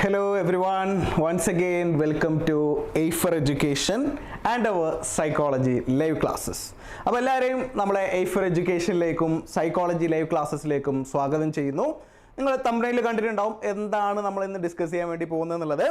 Hello everyone, once again welcome to Aifer Education and our psychology live classes. അപ്പോൾ എല്ലാവരെയും നമ്മളെ Aifer Educationലേക്കും psychology live classesലേക്കും സ്വാഗതം ചെയ്യുന്നു. നിങ്ങൾ തംബ്നെയിൽ കണ്ടിട്ടുണ്ടാവും എന്താണ് നമ്മൾ ഇന്ന് ഡിസ്കസ് ചെയ്യാൻ വേണ്ടി പോകുന്നത് എന്നുള്ളത്.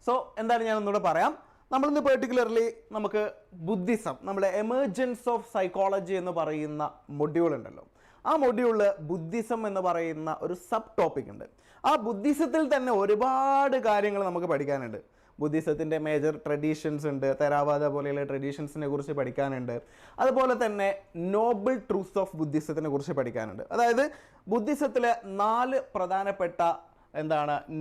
സോ എന്താണ് ഞാൻ ഒന്നുകൂടെ പറയാം. നമ്മൾ ഇന്ന് പെർട്ടിക്കുലർലി നമുക്ക് ബുദ്ധിസം, നമ്മുടെ എമർജൻസ് ഓഫ് സൈക്കോളജി എന്ന് പറയുന്ന മൊഡ്യൂൾ ഉണ്ടല്ലോ, ആ മൊഡ്യൂളിൽ ബുദ്ധിസം എന്ന് പറയുന്ന ഒരു സബ് ടോപ്പിക് ഉണ്ട്. ആ ബുദ്ധിസത്തിൽ തന്നെ ഒരുപാട് കാര്യങ്ങൾ നമുക്ക് പഠിക്കാനുണ്ട്. ബുദ്ധിസത്തിൻ്റെ മേജർ ട്രഡീഷൻസ് ഉണ്ട്, തെരാവാദ പോലെയുള്ള ട്രഡീഷൻസിനെ കുറിച്ച് പഠിക്കാനുണ്ട്. അതുപോലെ തന്നെ നോബിൾ ട്രൂത്ത്സ് ഓഫ് ബുദ്ധിസത്തിനെ കുറിച്ച് പഠിക്കാനുണ്ട്. അതായത് ബുദ്ധിസത്തിലെ 4 പ്രധാനപ്പെട്ട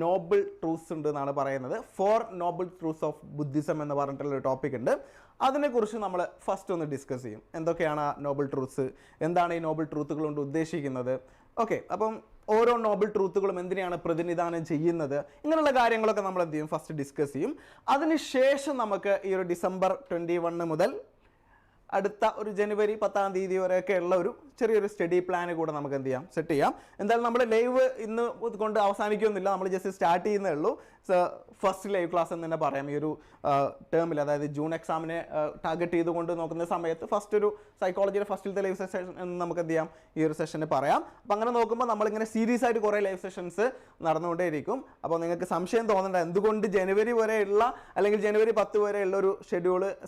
നോബിൾ ട്രൂത്ത്സ് ഉണ്ട് എന്നാണ് പറയുന്നത്. 4 നോബിൾ ട്രൂത്ത്സ് ഓഫ് ബുദ്ധിസം എന്ന് പറഞ്ഞിട്ടുള്ള ഒരു ടോപ്പിക് ഉണ്ട്. അതിനെക്കുറിച്ച് നമ്മൾ ഫസ്റ്റ് ഒന്ന് ഡിസ്കസ് ചെയ്യും. എന്തൊക്കെയാണ് ആ നോബിൾ ട്രൂത്ത്സ്, എന്താണ് ഈ നോബിൾ ട്രൂത്തുകൾ കൊണ്ട് ഉദ്ദേശിക്കുന്നത്. ഓക്കെ, അപ്പം ഓരോ നോബിൾ ട്രൂത്തുകളും എന്തിനാണ് പ്രതിനിധാനം ചെയ്യുന്നത്, ഇങ്ങനെയുള്ള കാര്യങ്ങളൊക്കെ നമ്മൾ എന്ത് ചെയ്യും, ഫസ്റ്റ് ഡിസ്കസ് ചെയ്യും. അതിനുശേഷം നമുക്ക് ഈ ഒരു ഡിസംബർ 21 മുതൽ അടുത്ത ഒരു ജനുവരി 10 തീയതി വരെയൊക്കെ ഉള്ള ഒരു ചെറിയൊരു സ്റ്റഡി പ്ലാൻ കൂടെ നമുക്ക് എന്ത് ചെയ്യാം, സെറ്റ് ചെയ്യാം. എന്തായാലും നമ്മുടെ ലൈവ് ഇന്ന് കൊണ്ട് അവസാനിക്കുന്നില്ല, നമ്മൾ ജസ്റ്റ് സ്റ്റാർട്ട് ചെയ്യുന്നേ ഉള്ളൂ. ഫസ്റ്റ് ലൈവ് ക്ലാസ് എന്ന് തന്നെ പറയാം ഈ ഒരു ടേമിൽ. അതായത് ജൂൺ എക്സാമിനെ ടാർഗറ്റ് ചെയ്തുകൊണ്ട് നോക്കുന്ന സമയത്ത് ഫസ്റ്റ് ഒരു സൈക്കോളജിയുടെ ഫസ്റ്റിലത്തെ ലൈവ് സെഷൻ എന്ന് നമുക്ക് എന്ത് ചെയ്യാം, ഈ ഒരു സെഷന് പറയാം. അപ്പോൾ അങ്ങനെ നോക്കുമ്പോൾ നമ്മളിങ്ങനെ സീരീസ് ആയിട്ട് കുറേ ലൈവ് സെഷൻസ് നടന്നുകൊണ്ടേയിരിക്കും. അപ്പോൾ നിങ്ങൾക്ക് സംശയം തോന്നേണ്ട എന്തുകൊണ്ട് ജനുവരി വരെയുള്ള അല്ലെങ്കിൽ ജനുവരി 10 വരെയുള്ള ഒരു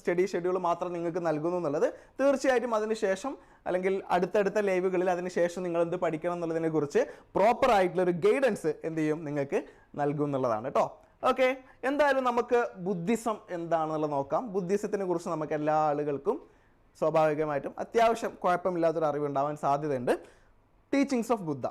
സ്റ്റഡി ഷെഡ്യൂൾ മാത്രം നിങ്ങൾക്ക് നൽകുന്നു എന്നുള്ളത്. തീർച്ചയായിട്ടും അതിനുശേഷം അല്ലെങ്കിൽ അടുത്തടുത്ത ലൈവുകളിൽ അതിനുശേഷം നിങ്ങൾ എന്ത് പഠിക്കണം എന്നുള്ളതിനെ കുറിച്ച് പ്രോപ്പർ ആയിട്ടുള്ള ഒരു ഗൈഡൻസ് എന്ത് ചെയ്യും, നിങ്ങൾക്ക് നൽകും എന്നുള്ളതാണ് കേട്ടോ. ഓക്കെ, എന്തായാലും നമുക്ക് ബുദ്ധിസം എന്താണെന്നുള്ളത് നോക്കാം. ബുദ്ധിസത്തിനെ കുറിച്ച് നമുക്ക് എല്ലാ ആളുകൾക്കും സ്വാഭാവികമായിട്ടും അത്യാവശ്യം കുഴപ്പമില്ലാത്തൊരു അറിവുണ്ടാവാൻ സാധ്യതയുണ്ട്. ടീച്ചിങ്സ് ഓഫ് ബുദ്ധ,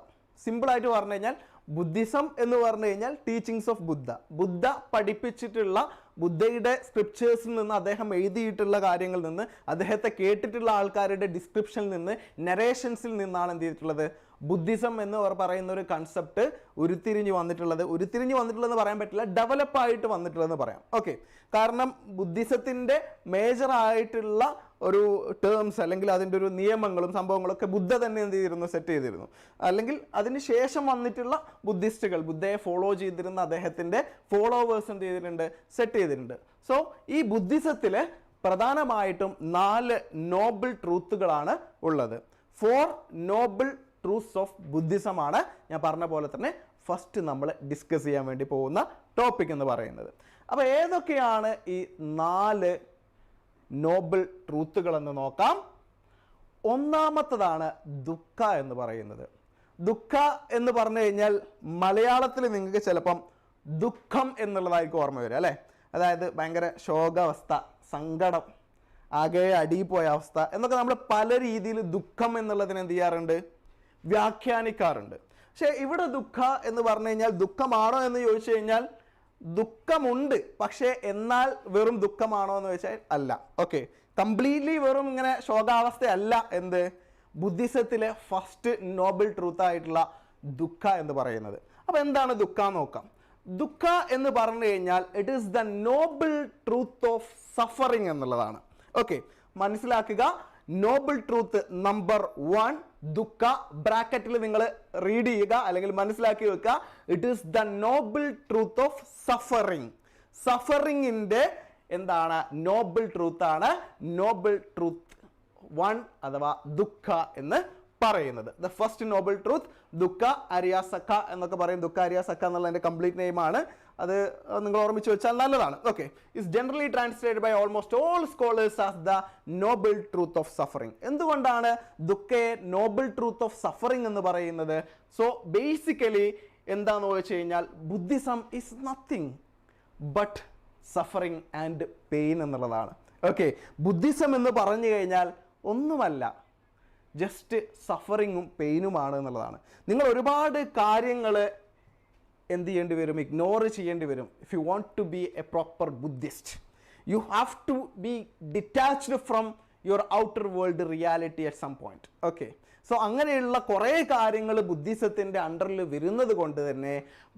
സിമ്പിളായിട്ട് പറഞ്ഞു കഴിഞ്ഞാൽ ബുദ്ധിസം എന്ന് പറഞ്ഞു കഴിഞ്ഞാൽ ടീച്ചിങ്സ് ഓഫ് ബുദ്ധ. ബുദ്ധ പഠിപ്പിച്ചിട്ടുള്ള, ബുദ്ധയുടെ സ്ക്രിപ്റ്റേഴ്സിൽ നിന്ന്, അദ്ദേഹം എഴുതിയിട്ടുള്ള കാര്യങ്ങളിൽ നിന്ന്, അദ്ദേഹത്തെ കേട്ടിട്ടുള്ള ആൾക്കാരുടെ ഡിസ്ക്രിപ്ഷനിൽ നിന്ന്, നരേഷൻസിൽ നിന്നാണ് എന്ത് ചെയ്തിട്ടുള്ളത്, ബുദ്ധിസം എന്ന് പറയുന്ന ഒരു കൺസെപ്റ്റ് ഉരുത്തിരിഞ്ഞ് വന്നിട്ടുള്ളതെന്ന് പറയാൻ പറ്റില്ല, ഡെവലപ്പായിട്ട് വന്നിട്ടുള്ളതെന്ന് പറയാം. ഓക്കെ, കാരണം ബുദ്ധിസത്തിൻ്റെ മേജർ ആയിട്ടുള്ള ഒരു ടേംസ് അല്ലെങ്കിൽ അതിൻ്റെ ഒരു നിയമങ്ങളും സംഭവങ്ങളൊക്കെ ബുദ്ധ തന്നെ എന്ത് ചെയ്തിരുന്നു, സെറ്റ് ചെയ്തിരുന്നു. അല്ലെങ്കിൽ അതിന് ശേഷം വന്നിട്ടുള്ള ബുദ്ധിസ്റ്റുകൾ, ബുദ്ധയെ ഫോളോ ചെയ്തിരുന്ന അദ്ദേഹത്തിൻ്റെ ഫോളോവേഴ്സ് എന്ത് ചെയ്തിട്ടുണ്ട്, സെറ്റ് ചെയ്തിട്ടുണ്ട്. സോ ഈ ബുദ്ധിസത്തിൽ പ്രധാനമായിട്ടും 4 നോബിൾ ട്രൂത്തുകളാണ് ഉള്ളത്. 4 നോബിൾ ട്രൂത്ത്സ് ഓഫ് ബുദ്ധിസം ആണ് ഞാൻ പറഞ്ഞ പോലെ തന്നെ ഫസ്റ്റ് നമ്മൾ ഡിസ്കസ് ചെയ്യാൻ വേണ്ടി പോകുന്ന ടോപ്പിക് എന്ന് പറയുന്നത്. അപ്പോൾ ഏതൊക്കെയാണ് ഈ 4 നോബിൾ ട്രൂത്തുകൾ എന്ന് നോക്കാം. ഒന്നാമത്തതാണ് ദുഃഖ എന്ന് പറയുന്നത്. ദുഃഖ എന്ന് പറഞ്ഞു കഴിഞ്ഞാൽ മലയാളത്തിൽ നിങ്ങൾക്ക് ചിലപ്പം ദുഃഖം എന്നുള്ളതായിരിക്കും ഓർമ്മ വരിക അല്ലേ. അതായത് ഭയങ്കര ശോകാവസ്ഥ, സങ്കടം, ആകെ അടിപോയ അവസ്ഥ എന്നൊക്കെ നമ്മൾ പല രീതിയിൽ ദുഃഖം എന്നുള്ളതിന് എന്ത് ചെയ്യാറുണ്ട്, വ്യാഖ്യാനിക്കാറുണ്ട്. പക്ഷേ ഇവിടെ ദുഃഖ എന്ന് പറഞ്ഞു കഴിഞ്ഞാൽ ദുഃഖമാണോ എന്ന് ചോദിച്ചു കഴിഞ്ഞാൽ ദുഃഖമുണ്ട്, പക്ഷേ എന്നാൽ വെറും ദുഃഖമാണോ എന്ന് ചോദിച്ചാൽ അല്ല. ഓക്കെ, കംപ്ലീറ്റ്ലി വെറും ഇങ്ങനെ ശോകാവസ്ഥയല്ല എന്ത് ബുദ്ധിസത്തിലെ ഫസ്റ്റ് നോബിൾ ട്രൂത്ത് ആയിട്ടുള്ള ദുഃഖ എന്ന് പറയുന്നത്. അപ്പോൾ എന്താണ് ദുഃഖ എന്ന് നോക്കാം. ദുഃഖ എന്ന് പറഞ്ഞു കഴിഞ്ഞാൽ it is the noble truth of suffering എന്നുള്ളതാണ്. ഓക്കെ, മനസ്സിലാക്കുക. നോബിൾ ട്രൂത്ത് നമ്പർ 1 ദുഃഖ, ബ്രാക്കറ്റിൽ നിങ്ങൾ റീഡ് ചെയ്യുക അല്ലെങ്കിൽ മനസ്സിലാക്കി വെക്കുക. It is the noble truth of suffering. സഫറിങ്ങിൻ്റെ എന്താണ്, നോബിൾ ട്രൂത്ത് ആണ് നോബിൾ ട്രൂത്ത് 1 അഥവാ ദുഃഖ എന്ന് പറയുന്നത്. ദ ഫസ്റ്റ് നോബിൾ ട്രൂത്ത് ദുഃഖ അരിയാസക്ക എന്നൊക്കെ പറയും. ദുഃഖ അരിയാസക്ക എന്നുള്ള എൻ്റെ കംപ്ലീറ്റ് നെയിമാണ്. അത് നിങ്ങൾ ഓർമ്മിച്ച് വെച്ചാൽ നല്ലതാണ്. Okay, it's generally translated by almost all scholars as the noble truth of suffering. എന്തുകൊണ്ടാണ് ദുഃഖയെ നോബിൾ ട്രൂത്ത് ഓഫ് സഫറിങ് എന്ന് പറയുന്നത്? സോ ബേസിക്കലി എന്താണെന്ന് ചോദിച്ചു കഴിഞ്ഞാൽ Buddhism is nothing but suffering and pain എന്നുള്ളതാണ്. ഓക്കെ, ബുദ്ധിസം എന്ന് പറഞ്ഞു കഴിഞ്ഞാൽ ഒന്നുമല്ല, ജസ്റ്റ് സഫറിങ്ങും പെയിനുമാണ് എന്നുള്ളതാണ്. നിങ്ങൾ ഒരുപാട് കാര്യങ്ങൾ എന്ത് ചെയ്യേണ്ടി വരും, ഇഗ്നോർ ചെയ്യേണ്ടി വരും. If you want to be a proper Buddhist, you have to be detached from your outer world reality at some point. Okay, so അങ്ങനെയുള്ള കുറേ കാര്യങ്ങൾ ബുദ്ധിസത്തിൻ്റെ അണ്ടറിൽ വരുന്നത് കൊണ്ട് തന്നെ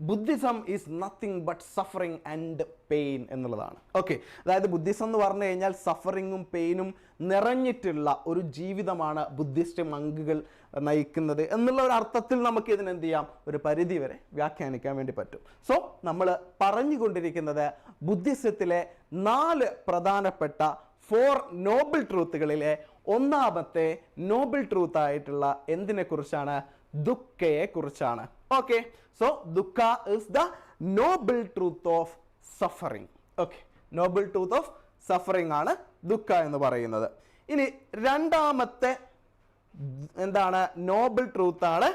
Buddhism is nothing but suffering and pain എന്നുള്ളതാണ്. ഓക്കെ, അതായത് ബുദ്ധിസം എന്ന് പറഞ്ഞു കഴിഞ്ഞാൽ സഫറിങ്ങും പെയിനും നിറഞ്ഞിട്ടുള്ള ഒരു ജീവിതമാണ് ബുദ്ധിസ്റ്റ് മങ്കുകൾ നയിക്കുന്നത് എന്നുള്ള ഒരു അർത്ഥത്തിൽ നമുക്ക് ഇതിനെന്ത് ചെയ്യാം, ഒരു പരിധി വരെ വ്യാഖ്യാനിക്കാൻ വേണ്ടി പറ്റും. സോ നമ്മൾ പറഞ്ഞുകൊണ്ടിരിക്കുന്നത് ബുദ്ധിസത്തിലെ 4 പ്രധാനപ്പെട്ട 4 നോബിൾ ട്രൂത്തുകളിലെ ഒന്നാമത്തെ നോബിൾ ട്രൂത്ത് ആയിട്ടുള്ള എന്തിനെ കുറിച്ചാണ്, ദുഃഖയെ കുറിച്ചാണ്. ഓക്കെ, സോ ദുഃഖ is the noble truth of suffering. Okay, Noble truth of suffering ആണ് ദുഃഖ എന്ന് പറയുന്നത്. ഇനി രണ്ടാമത്തെ എന്താണ്, നോബിൾ ട്രൂത്ത് ആണ്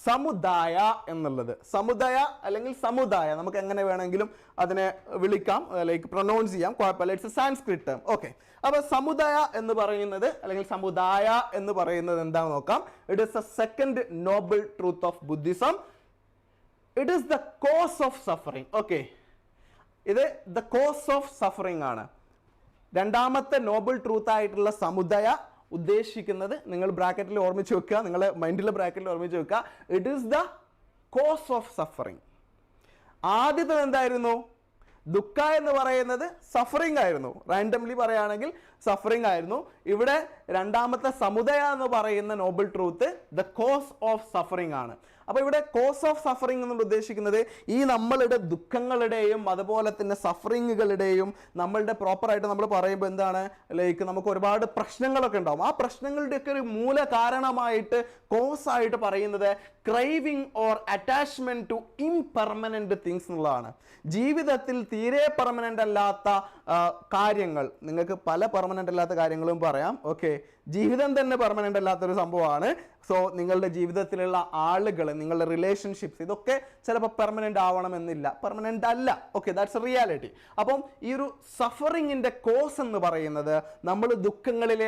സമുദായ എന്നുള്ളത്. സമുദായ അല്ലെങ്കിൽ സമുദായ നമുക്ക് എങ്ങനെ വേണമെങ്കിലും അതിനെ വിളിക്കാം, ലൈക്ക് പ്രൊനൗൺസ് ചെയ്യാം, കുഴപ്പമില്ല. It's A Sanskrit term. Okay, അപ്പോൾ സമുദായ എന്ന് പറയുന്നത് അല്ലെങ്കിൽ സമുദായ എന്ന് പറയുന്നത് എന്താണെന്ന് നോക്കാം. It is A second Noble truth of Buddhism. It is the cause of suffering. Okay, ഇത് ദ കോസ് ഓഫ് സഫറിങ് ആണ്. രണ്ടാമത്തെ നോബിൾ ട്രൂത്ത് ആയിട്ടുള്ള സമുദായ ഉദ്ദേശിക്കുന്നത് നിങ്ങൾ ബ്രാക്കറ്റിൽ ഓർമ്മിച്ച് വെക്കുക, നിങ്ങളുടെ മൈൻഡിലെ ബ്രാക്കറ്റിൽ ഓർമ്മിച്ച് വെക്കുക. It is the cause of suffering. ആദ്യത്തെ എന്തായിരുന്നു, ദുഃഖ എന്ന് പറയുന്നത് സഫറിങ് ആയിരുന്നു. റാൻഡംലി പറയുകയാണെങ്കിൽ സഫറിങ് ആയിരുന്നു. ഇവിടെ രണ്ടാമത്തെ സമുദായ എന്ന് പറയുന്ന Noble truth the cause of suffering ആണ്. അപ്പോൾ ഇവിടെ കോസ് ഓഫ് സഫറിങ് എന്നുള്ള ഉദ്ദേശിക്കുന്നത് ഈ നമ്മളുടെ ദുഃഖങ്ങളുടെയും അതുപോലെ തന്നെ സഫറിങ്ങുകളുടെയും നമ്മളുടെ പ്രോപ്പറായിട്ട് നമ്മൾ പറയുമ്പോൾ എന്താണ്, ലൈക്ക് നമുക്ക് ഒരുപാട് പ്രശ്നങ്ങളൊക്കെ ഉണ്ടാവും. ആ പ്രശ്നങ്ങളുടെയൊക്കെ ഒരു മൂല കാരണമായിട്ട് കോസ് ആയിട്ട് പറയുന്നത് ക്രൈവിങ് or attachment to impermanent things എന്നുള്ളതാണ്. ജീവിതത്തിൽ തീരെ പെർമനന്റ് അല്ലാത്ത കാര്യങ്ങൾ, നിങ്ങൾക്ക് പല പെർമനന്റ് അല്ലാത്ത കാര്യങ്ങളും പറയാം. ഓക്കെ, ജീവിതം തന്നെ പെർമനന്റ് അല്ലാത്തൊരു സംഭവമാണ്. സോ നിങ്ങളുടെ ജീവിതത്തിലുള്ള ആളുകൾ, നിങ്ങളുടെ റിലേഷൻഷിപ്സ്, ഇതൊക്കെ ചിലപ്പോൾ പെർമനന്റ് ആവണമെന്നില്ല, പെർമനന്റ് അല്ല. Okay, that's A reality. അപ്പം ഈ ഒരു സഫറിങ്ങിന്റെ കോസ് എന്ന് പറയുന്നത് നമ്മൾ ദുഃഖങ്ങളിൽ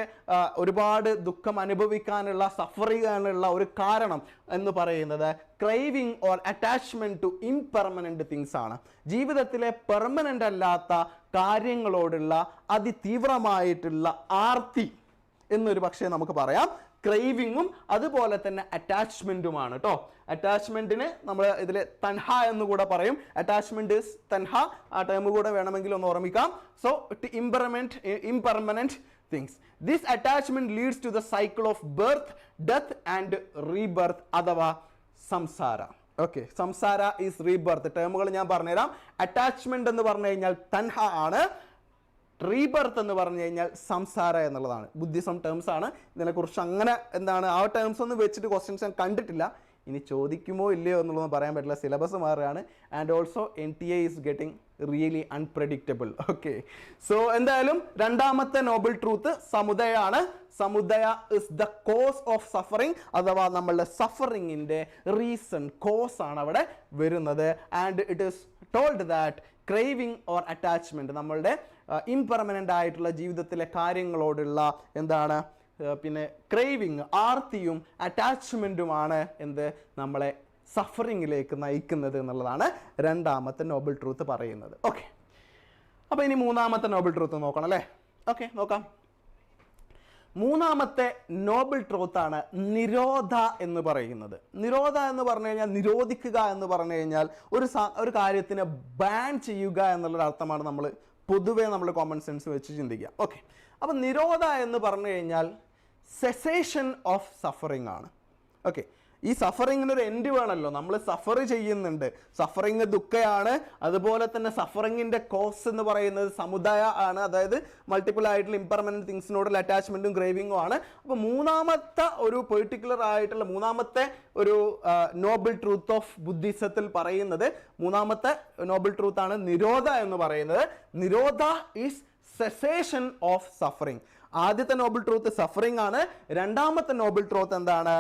ഒരുപാട് ദുഃഖം അനുഭവിക്കാനുള്ള സഫറിങ്ങാനുള്ള ഒരു കാരണം എന്ന് പറയുന്നത് ക്രൈവിങ് or attachment to impermanent things ആണ്. ജീവിതത്തിലെ പെർമനന്റ് അല്ലാത്ത കാര്യങ്ങളോടുള്ള അതിതീവ്രമായിട്ടുള്ള ആർത്തി എന്നൊരു പക്ഷേ നമുക്ക് പറയാം. ക്രൈവിങ്ങും അതുപോലെ തന്നെ അറ്റാച്ച്മെന്റുമാണ് കേട്ടോ. അറ്റാച്ച്മെന്റിന് നമ്മൾ ഇതിൽ തൻഹ എന്ന് കൂടെ പറയും. അറ്റാച്ച്മെന്റ് ഇസ് തൻഹ, ആ ടേം കൂടെ വേണമെങ്കിൽ ഒന്ന് ഓർമ്മിക്കാം. So impermanent things. This attachment leads to the cycle of birth, death and rebirth അഥവാ സംസാര. ഓക്കെ, സംസാര ഈസ് റീബർത്ത്. ടേമുകൾ ഞാൻ പറഞ്ഞുതരാം. അറ്റാച്ച്മെന്റ് എന്ന് പറഞ്ഞു കഴിഞ്ഞാൽ തൻഹ ആണ്, റീബർത്ത് എന്ന് പറഞ്ഞു കഴിഞ്ഞാൽ സംസാര എന്നുള്ളതാണ്. ബുദ്ധിസം ടേംസ് ആണ്. ഇതിനെക്കുറിച്ച് അങ്ങനെ എന്താണ് ആ ടേംസ് ഒന്നും വെച്ചിട്ട് ക്വസ്റ്റ്യൻസ് ഞാൻ കണ്ടിട്ടില്ല. ഇനി ചോദിക്കുമോ ഇല്ലയോ എന്നുള്ളതൊന്നും പറയാൻ പറ്റില്ല, സിലബസ് മാറുകയാണ്. And also NTA is getting really unpredictable. Okay, so എന്തായാലും രണ്ടാമത്തെ നോബിൾ ട്രൂത്ത് സമുദായാണ്. സമുദായ is the cause of suffering അഥവാ നമ്മളുടെ സഫറിങ്ങിൻ്റെ റീസൺ, കോസ് ആണ് അവിടെ വരുന്നത്. And it is told that craving or attachment, നമ്മളുടെ ഇംപെർമനൻ്റ് ആയിട്ടുള്ള ജീവിതത്തിലെ കാര്യങ്ങളോടുള്ള എന്താണ് പിന്നെ ക്രേവിങ്, ആർത്തിയും അറ്റാച്ച്മെൻറ്റുമാണ് എന്ത് നമ്മളെ സഫറിങ്ങിലേക്ക് നയിക്കുന്നത് എന്നുള്ളതാണ് രണ്ടാമത്തെ നോബിൾ ട്രൂത്ത് പറയുന്നത്. ഓക്കെ, അപ്പോൾ ഇനി മൂന്നാമത്തെ നോബിൾ ട്രൂത്ത് നോക്കണം അല്ലേ? ഓക്കെ, നോക്കാം. മൂന്നാമത്തെ നോബിൾ ട്രൂത്താണ് നിരോധ എന്ന് പറയുന്നത്. നിരോധ എന്ന് പറഞ്ഞു കഴിഞ്ഞാൽ നിരോധിക്കുക എന്ന് പറഞ്ഞു കഴിഞ്ഞാൽ ഒരു കാര്യത്തിനെ ബാൻ ചെയ്യുക എന്നുള്ളൊരു അർത്ഥമാണ് നമ്മൾ പൊതുവേ നമ്മൾ കോമൺ സെൻസ് വെച്ച് ചിന്തിക്കുക. ഓക്കെ, അപ്പോൾ നിരോധ എന്ന് പറഞ്ഞു കഴിഞ്ഞാൽ സെസേഷൻ ഓഫ് സഫറിങ് ആണ്. ഓക്കെ, ഈ സഫറിങ്ങിന് ഒരു എൻഡ് വേണമല്ലോ. നമ്മൾ സഫർ ചെയ്യുന്നുണ്ട്, സഫറിങ് ദുഃഖയാണ്. അതുപോലെ തന്നെ സഫറിങ്ങിൻ്റെ കോസ് എന്ന് പറയുന്നത് സമുദായ ആണ്, അതായത് മൾട്ടിപ്പിൾ ആയിട്ടുള്ള ഇംപെർമനന്റ് തിങ്സിനോടുള്ള അറ്റാച്ച്മെൻറ്റും ക്രേവിങ്ങും ആണ്. അപ്പോൾ മൂന്നാമത്തെ ഒരു പെർട്ടിക്കുലർ ആയിട്ടുള്ള മൂന്നാമത്തെ ഒരു നോബിൾ ട്രൂത്ത് ഓഫ് ബുദ്ധിസത്തിൽ പറയുന്നത്, മൂന്നാമത്തെ നോബിൾ ട്രൂത്താണ് നിരോധ എന്ന് പറയുന്നത്. നിരോധ ഈസ് സെസേഷൻ ഓഫ് സഫറിങ്. ആദ്യത്തെ നോബിൾ ട്രൂത്ത് സഫറിങ് ആണ്. രണ്ടാമത്തെ നോബിൾ ട്രൂത്ത് എന്താണ്?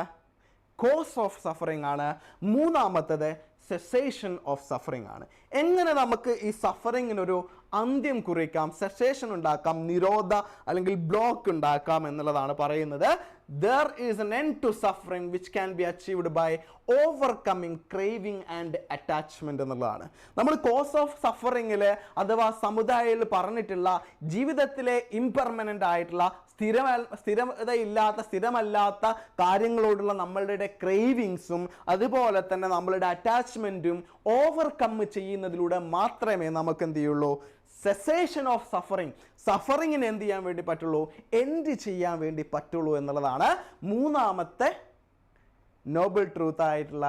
കോസ് ഓഫ് സഫറിങ് ആണ്. മൂന്നാമത്തത് സെസേഷൻ ഓഫ് സഫറിങ് ആണ്. എങ്ങനെ നമുക്ക് ഈ സഫറിങ്ങിനൊരു അന്ത്യം കുറിക്കാം, സെസേഷൻ ഉണ്ടാക്കാം, നിരോധ അല്ലെങ്കിൽ ബ്ലോക്ക് ഉണ്ടാക്കാം എന്നുള്ളതാണ് പറയുന്നത്. There is an end to suffering which can be achieved by overcoming craving and attachment എന്നുള്ളതാണ്. നമ്മൾ കോസ് ഓഫ് സഫറിങ്ങിൽ അഥവാ സമുദായത്തിൽ പറഞ്ഞിട്ടുള്ള ജീവിതത്തിലെ ഇംപെർമനൻ്റ് ആയിട്ടുള്ള സ്ഥിരമല്ലാത്ത കാര്യങ്ങളോടുള്ള നമ്മളുടെ ക്രേവിങ്സും അതുപോലെ തന്നെ നമ്മളുടെ അറ്റാച്ച്മെൻറ്റും ഓവർകം ചെയ്യുന്നതിലൂടെ മാത്രമേ നമുക്ക് എന്ത് ചെയ്യുള്ളൂ, സെസേഷൻ ഓഫ് സഫറിങ്ങിന് എന്ത് ചെയ്യാൻ വേണ്ടി പറ്റുള്ളൂ, എൻഡ് ചെയ്യാൻ വേണ്ടി പറ്റുള്ളൂ എന്നുള്ളതാണ് മൂന്നാമത്തെ നോബിൾ ട്രൂത്ത് ആയിട്ടുള്ള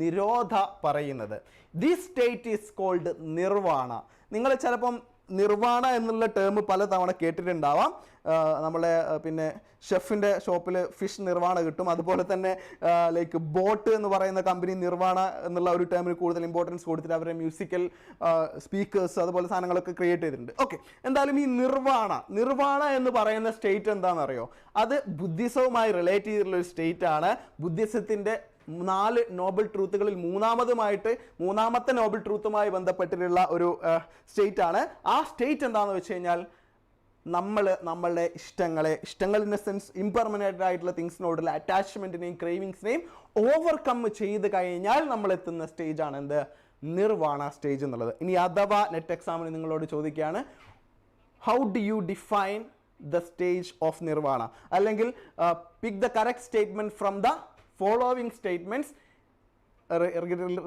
നിരോധ പറയുന്നത്. This state is called nirvana. നിങ്ങൾ ചിലപ്പം നിർവാണ എന്നുള്ള ടേം പല തവണ കേട്ടിട്ടുണ്ടാവാം. നമ്മളെ പിന്നെ ഷെഫിൻ്റെ ഷോപ്പിൽ ഫിഷ് നിർവാണ കിട്ടും. അതുപോലെ തന്നെ ലൈക്ക് ബോട്ട് എന്ന് പറയുന്ന കമ്പനി നിർവാണ എന്നുള്ള ഒരു ടേമിന് കൂടുതൽ ഇമ്പോർട്ടൻസ് കൊടുത്തിട്ട് അവരുടെ മ്യൂസിക്കൽ സ്പീക്കേഴ്സ് അതുപോലെ സാധനങ്ങളൊക്കെ ക്രിയേറ്റ് ചെയ്തിട്ടുണ്ട്. ഓക്കെ, എന്തായാലും ഈ നിർവാണ എന്ന് പറയുന്ന സ്റ്റേറ്റ് എന്താണെന്നറിയോ? അത് ബുദ്ധിസവുമായി റിലേറ്റ് ചെയ്തിട്ടുള്ള ഒരു സ്റ്റേറ്റ് ആണ്. ബുദ്ധിസത്തിൻ്റെ 4 നോബിൾ ട്രൂത്തുകളിൽ മൂന്നാമത്തെ നോബിൾ ട്രൂത്തുമായി ബന്ധപ്പെട്ടിട്ടുള്ള ഒരു സ്റ്റേറ്റ് ആണ്. ആ സ്റ്റേറ്റ് എന്താണെന്ന് വെച്ച് കഴിഞ്ഞാൽ നമ്മളുടെ ഇഷ്ടങ്ങൾ ഇൻ എ സെൻസ് ഇംപെർമനൻ്റ് ആയിട്ടുള്ള തിങ്സിനോടുള്ള അറ്റാച്ച്മെൻറ്റിനെയും ക്രേവിങ്സിനെയും ഓവർകം ചെയ്ത് കഴിഞ്ഞാൽ നമ്മൾ എത്തുന്ന സ്റ്റേജ് ആണ് നിർവാണ സ്റ്റേജ് എന്നുള്ളത്. ഇനി അഥവാ നെറ്റ് എക്സാമിന് നിങ്ങളോട് ചോദിക്കുകയാണ്, how do you define the stage of nirvana, അല്ലെങ്കിൽ pick the correct statement from the following statements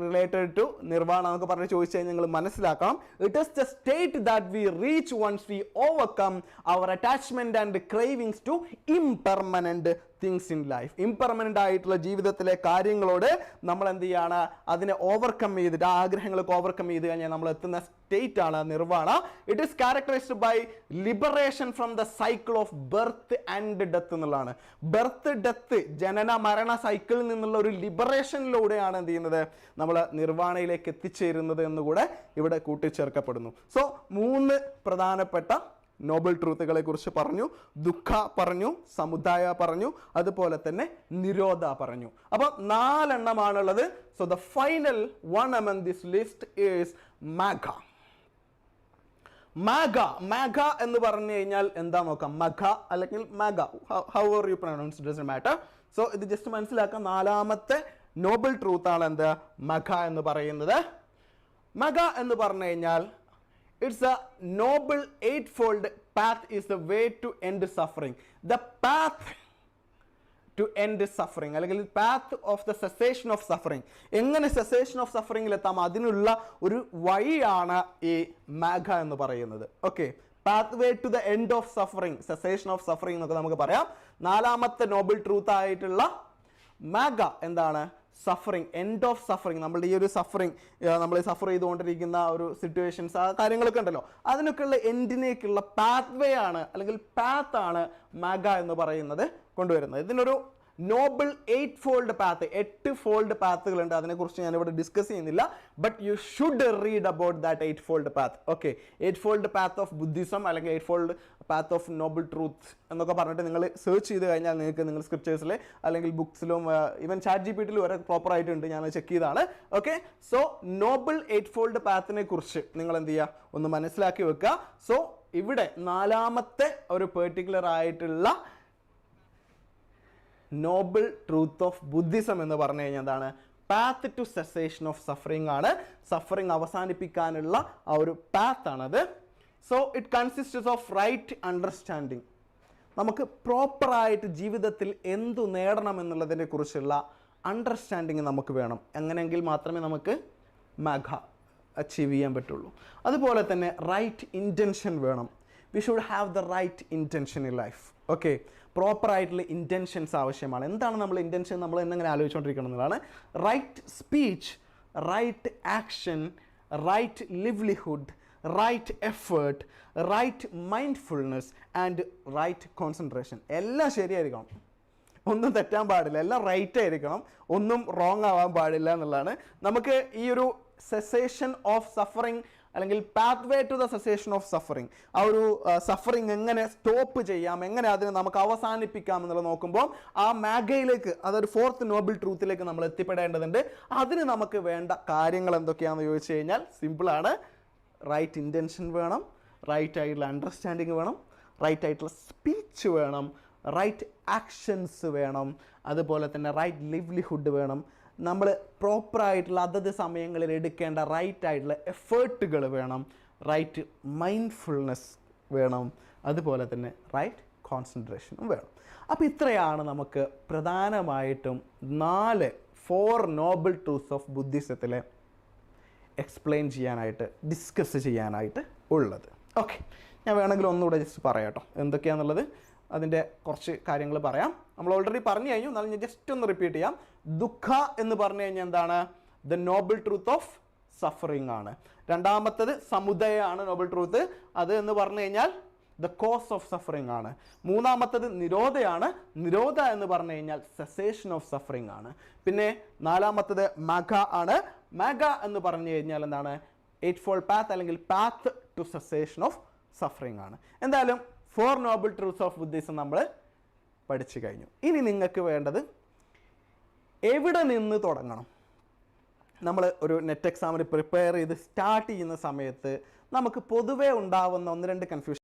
related to nirvana എന്നൊക്കെ പറഞ്ഞ് ചോദിച്ചു കഴിഞ്ഞാൽ നിങ്ങൾ മനസ്സിലാക്കണം. It is the state that we reach once we overcome our attachment and cravings to impermanent things in life. Impermanent ആയിട്ടുള്ള ജീവിതത്തിലെ കാര്യങ്ങളോട് നമ്മൾ എന്ത് ചെയ്യാണ്, അതിനെ ഓവർകം ചെയ്തിട്ട് ആ ആഗ്രഹങ്ങളൊക്കെ ഓവർകം ചെയ്ത് കഴിഞ്ഞാൽ നമ്മൾ എത്തുന്ന സ്റ്റേറ്റ് ആണ് nirvana. It is characterised by liberation from the cycle of birth and death എന്നുള്ളതാണ്. ബർത്ത് ഡെത്ത് ജനന മരണ സൈക്കിളിൽ നിന്നുള്ള ഒരു ലിബറേഷനിലൂടെയാണ് എന്ത് ചെയ്യുന്നത്, നമ്മൾ നിർവാണയിലേക്ക് എത്തിച്ചേരുന്നത് എന്നുകൂടെ ഇവിടെ കൂട്ടിച്ചേർക്കപ്പെടുന്നു. സോ 3 പ്രധാനപ്പെട്ട നോബൽ ട്രൂത്തുകളെ കുറിച്ച് പറഞ്ഞു. ദുഃഖ പറഞ്ഞു, സമുദായ പറഞ്ഞു, അതുപോലെ തന്നെ നിരോധ പറഞ്ഞു. അപ്പോൾ 4 എണ്ണമാണുള്ളത്. So the final one among this list is magga. എന്ന് പറഞ്ഞു കഴിഞ്ഞാൽ എന്താ നോക്കാം. മഘ അല്ലെങ്കിൽ magga, however you pronounce doesn't matter. So ഇത് ജസ്റ്റ് മനസ്സിലാക്കാം. 4ാമത്തെ നോബൽ ട്രൂത്ത് ആണ് മഘ എന്ന് പറയുന്നത്. മഘ എന്ന് പറഞ്ഞു കഴിഞ്ഞാൽ it's a noble eightfold path is the way to end suffering. The path to end suffering അല്ലെങ്കിൽ path of the cessation of suffering. എങ്ങനെ cessation of suffering എത്താം, അതിനുള്ള ഒരു വഴിയാണ് ഈ മാഘ എന്ന് പറയുന്നത്. Okay, pathway to the end of suffering, cessation of suffering എന്നൊക്കെ നമുക്ക് പറയാം. 4ാമത്തെ നോബിൾ ട്രൂത്ത് ആയിട്ടുള്ള മാഘ എന്താണ്, സഫറിങ്, എൻഡ് ഓഫ് സഫറിങ്. നമ്മളുടെ ഈ ഒരു സഫറിങ്, നമ്മൾ സഫർ ചെയ്തുകൊണ്ടിരിക്കുന്ന ഒരു സിറ്റുവേഷൻസ്, ആ കാര്യങ്ങളൊക്കെ ഉണ്ടല്ലോ, അതിനൊക്കെയുള്ള എൻഡിനേക്കുള്ള പാത്വേ ആണ് അല്ലെങ്കിൽ പാത്ത് ആണ് മാഘ എന്ന് പറയുന്നത് കൊണ്ടുവരുന്നത്. ഇതിനൊരു നോബിൾ 8 ഫോൾഡ് പാത്ത്, 8 ഫോൾഡ് പാത്തുകളുണ്ട്. അതിനെക്കുറിച്ച് ഞാനിവിടെ ഡിസ്കസ് ചെയ്യുന്നില്ല. But you should read about that 8 fold path. Okay, 8 fold path of Buddhism അല്ലെങ്കിൽ 8 fold path of Noble truth എന്നൊക്കെ പറഞ്ഞിട്ട് നിങ്ങൾ സെർച്ച് ചെയ്ത് കഴിഞ്ഞാൽ നിങ്ങൾ സ്ക്രിപ്റ്റേഴ്സിൽ അല്ലെങ്കിൽ ബുക്സിലും ഈവൻ ChatGPT വരെ പ്രോപ്പർ ആയിട്ടുണ്ട്, ഞാൻ ചെക്ക് ചെയ്താണ്. ഓക്കെ, സോ നോബിൾ 8 ഫോൾഡ് പാത്തിനെ കുറിച്ച് നിങ്ങൾ എന്ത് ചെയ്യുക, ഒന്ന് മനസ്സിലാക്കി വെക്കുക. സോ ഇവിടെ 4ാമത്തെ ഒരു പെർട്ടിക്കുലർ ആയിട്ടുള്ള നോബിൾ ട്രൂത്ത് ഓഫ് ബുദ്ധിസം എന്ന് പറഞ്ഞു കഴിഞ്ഞാൽ എന്താണ്, path to cessation of suffering ആണ്. സഫറിങ് അവസാനിപ്പിക്കാനുള്ള ആ ഒരു പാത്ത് ആണത്. So it consists of right understanding. നമുക്ക് പ്രോപ്പറായിട്ട് ജീവിതത്തിൽ എന്തു നേടണം എന്നുള്ളതിനെ കുറിച്ചുള്ള അണ്ടർസ്റ്റാൻഡിങ് നമുക്ക് വേണം. അങ്ങനെയെങ്കിൽ മാത്രമേ നമുക്ക് മാഘ അച്ചീവ് ചെയ്യാൻ പറ്റുള്ളൂ. അതുപോലെ തന്നെ റൈറ്റ് ഇൻറ്റൻഷൻ വേണം. We should have the right intention in life. Okay, പ്രോപ്പറായിട്ടുള്ള ഇൻറ്റൻഷൻസ് ആവശ്യമാണ്. എന്താണ് നമ്മൾ ഇൻറ്റൻഷൻ, നമ്മൾ എന്നെങ്ങനെ ആലോചിച്ചുകൊണ്ടിരിക്കണം എന്നുള്ളതാണ്. Right speech, right action, right livelihood, right effort, right mindfulness and right concentration. എല്ലാം ശരിയായിരിക്കണം, ഒന്നും തെറ്റാൻ പാടില്ല, എല്ലാം റൈറ്റ് ആയിരിക്കണം, ഒന്നും റോങ് ആവാൻ പാടില്ല എന്നുള്ളതാണ്. നമുക്ക് ഈ ഒരു സെസേഷൻ ഓഫ് സഫറിങ് അല്ലെങ്കിൽ pathway to the cessation of suffering, ആ ഒരു സഫറിങ് എങ്ങനെ സ്റ്റോപ്പ് ചെയ്യാം, എങ്ങനെ അതിനെ നമുക്ക് അവസാനിപ്പിക്കാം എന്നുള്ളത് നോക്കുമ്പോൾ ആ മാഗയിലേക്ക്, അതൊരു ഫോർത്ത് നോബിൾ ട്രൂത്തിലേക്ക് നമ്മൾ എത്തിപ്പെടേണ്ടതുണ്ട്. അതിന് നമുക്ക് വേണ്ട കാര്യങ്ങൾ എന്തൊക്കെയാണെന്ന് ചോദിച്ചു കഴിഞ്ഞാൽ സിമ്പിളാണ്. റൈറ്റ് ഇൻറ്റൻഷൻ വേണം, റൈറ്റ് ആയിട്ടുള്ള അണ്ടർസ്റ്റാൻഡിങ് വേണം, റൈറ്റ് ആയിട്ടുള്ള സ്പീച്ച് വേണം, റൈറ്റ് ആക്ഷൻസ് വേണം, അതുപോലെ തന്നെ റൈറ്റ് ലിവ്ലിഹുഡ് വേണം. നമ്മൾ പ്രോപ്പറായിട്ടുള്ള അതത് സമയങ്ങളിൽ എടുക്കേണ്ട റൈറ്റ് ആയിട്ടുള്ള എഫേർട്ടുകൾ വേണം, റൈറ്റ് മൈൻഡ്ഫുൾനെസ് വേണം, അതുപോലെ തന്നെ റൈറ്റ് കോൺസെൻട്രേഷനും വേണം. അപ്പോൾ ഇത്രയാണ് നമുക്ക് പ്രധാനമായിട്ടും 4 നോബിൾ ട്രൂത്ത്സ് ഓഫ് ബുദ്ധിസത്തിലെ എക്സ്പ്ലെയിൻ ചെയ്യാനായിട്ട്, ഡിസ്കസ് ചെയ്യാനായിട്ട് ഉള്ളത്. ഓക്കെ, ഞാൻ വേണമെങ്കിൽ ഒന്നുകൂടെ ജസ്റ്റ് പറയാം കേട്ടോ എന്തൊക്കെയാണെന്നുള്ളത്. അതിൻ്റെ കുറച്ച് കാര്യങ്ങൾ പറയാം. നമ്മൾ ഓൾറെഡി പറഞ്ഞു കഴിഞ്ഞു, എന്നാലും ഞാൻ ജസ്റ്റ് ഒന്ന് റിപ്പീറ്റ് ചെയ്യാം. ദുഃഖ എന്ന് പറഞ്ഞു കഴിഞ്ഞാൽ എന്താണ്? The noble truth of suffering ആണ്. രണ്ടാമത്തത് സമുദയമാണ് നോബിൾ ട്രൂത്ത്, അത് എന്ന് പറഞ്ഞു കഴിഞ്ഞാൽ ദ കോസ് ഓഫ് സഫറിങ് ആണ്. മൂന്നാമത്തത് നിരോധയാണ്, നിരോധ എന്ന് പറഞ്ഞു കഴിഞ്ഞാൽ സെസേഷൻ ഓഫ് സഫറിങ് ആണ്. പിന്നെ നാലാമത്തത് മഗ ആണ്. മഗ എന്ന് പറഞ്ഞു കഴിഞ്ഞാൽ എന്താണ്? എയ്റ്റ്ഫോൾഡ് പാത്ത് അല്ലെങ്കിൽ path to cessation of suffering ആണ്. എന്തായാലും 4 നോബിൾ ട്രൂത്ത്സ് ഓഫ് ബുദ്ധിസം നമ്മൾ പഠിച്ചു കഴിഞ്ഞു. ഇനി നിങ്ങൾക്ക് വേണ്ടത് എവിടെ നിന്ന് തുടങ്ങണം? നമ്മൾ ഒരു നെറ്റ് എക്സാമിന് പ്രിപ്പയർ ചെയ്ത് സ്റ്റാർട്ട് ചെയ്യുന്ന സമയത്ത് നമുക്ക് പൊതുവേ ഉണ്ടാവുന്ന 1-2 കൺഫ്യൂഷൻ